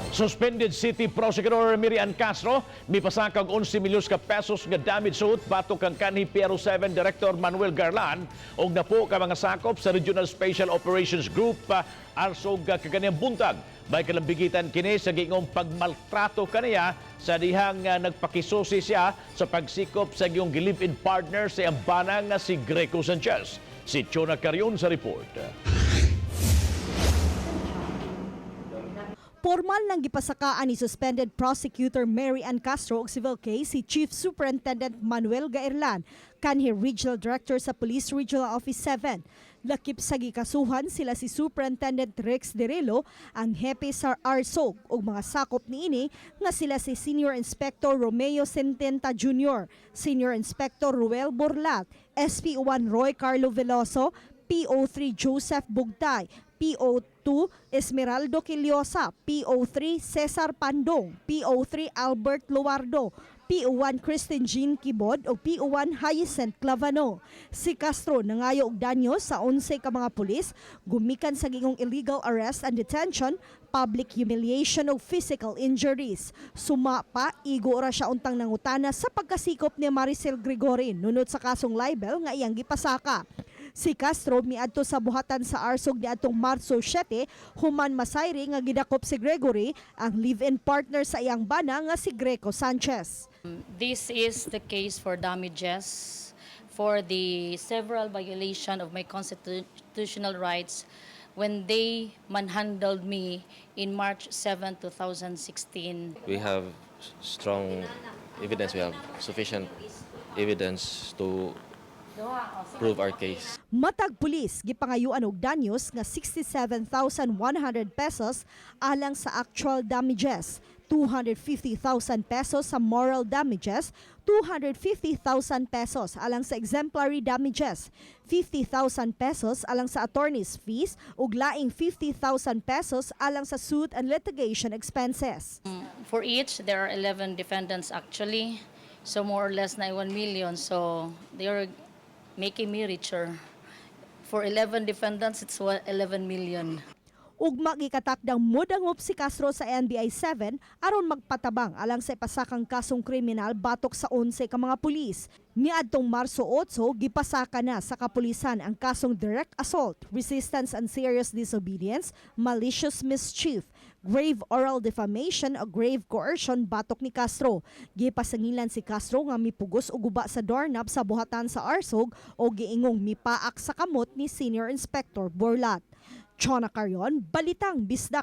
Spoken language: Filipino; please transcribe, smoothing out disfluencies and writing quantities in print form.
Suspended City Prosecutor Mary Ann Castro, Mipasaka og 11 milyon ka pesos nga damage suit batok kang kanhi Piero 7 Director Manuel Garland og napo ka mga sakop sa Regional Special Operations Group arsog kaganiyang buntag. May kalambigitan kini sa giingong pagmaltrato kaniya sa dihang nagpakisusi siya sa pagsikop sa giyong live-in partner sa iyang banang nga si Greco Sanchez. Si Chona Carion sa report. Formal nang gipasakaan ni Suspended Prosecutor Mary Ann Castro og civil case si Chief Superintendent Manuel Gairlan, kanhi Regional Director sa Police Regional Office 7. Lakip sa gikasuhan sila si Superintendent Rex Derelo, ang hepe sa RSOG ug mga sakop niini nga sila si Senior Inspector Romeo Sententa Jr., Senior Inspector Ruel Borlat, SP1 Roy Carlo Veloso, PO3 Joseph Bugtay, PO2 Esmeraldo Quiliosa, PO3 Cesar Pandong, PO3 Albert Luardo, PO1 Christine Jean Kibod o PO1 Hyacinth Clavano. Si Castro nangayo og danyo sa 11 ka mga pulis, gumikan sa gingong illegal arrest and detention, public humiliation o physical injuries. Suma pa, igo ra siya untang nangutana sa pagkasikop ni Maricel Gregorin nunot sa kasong libel nga iyang gipasaka. Si Castro miadto sa buhatan sa arsog niadtong Marso 7 human masayri nga gidakop si Gregory ang live-in partner sa iyang bana nga si Greco Sanchez. This is the case for damages for the several violation of my constitutional rights when they manhandled me in March 7, 2016. We have strong evidence, we have sufficient evidence to prove our case. Matag pulis gipangayuan og danyos nga 67,100 pesos alang sa actual damages, 250,000 pesos sa moral damages, 250,000 pesos alang sa exemplary damages, 50,000 pesos alang sa attorney's fees ug laing 50,000 pesos alang sa suit and litigation expenses. For each, there are 11 defendants actually, so more or less na 1 million. So they are making me richer. For 11 defendants, it's 11 million. Ugma gikatakdang modangop si Castro sa NBI 7 aron magpatabang alang sa ipasakang kasong kriminal batok sa 11 ka mga pulis. Niadtong Marso 8, gipasaka na sa kapulisan ang kasong direct assault, resistance and serious disobedience, malicious mischief, grave oral defamation o grave coercion batok ni Castro. Gipasangilan si Castro nga mipugos og guba sa doorknob sa buhatan sa arsog o giingong mipaak sa kamot ni Senior Inspector Borlat. Chona Carion, Balitang Bisdak.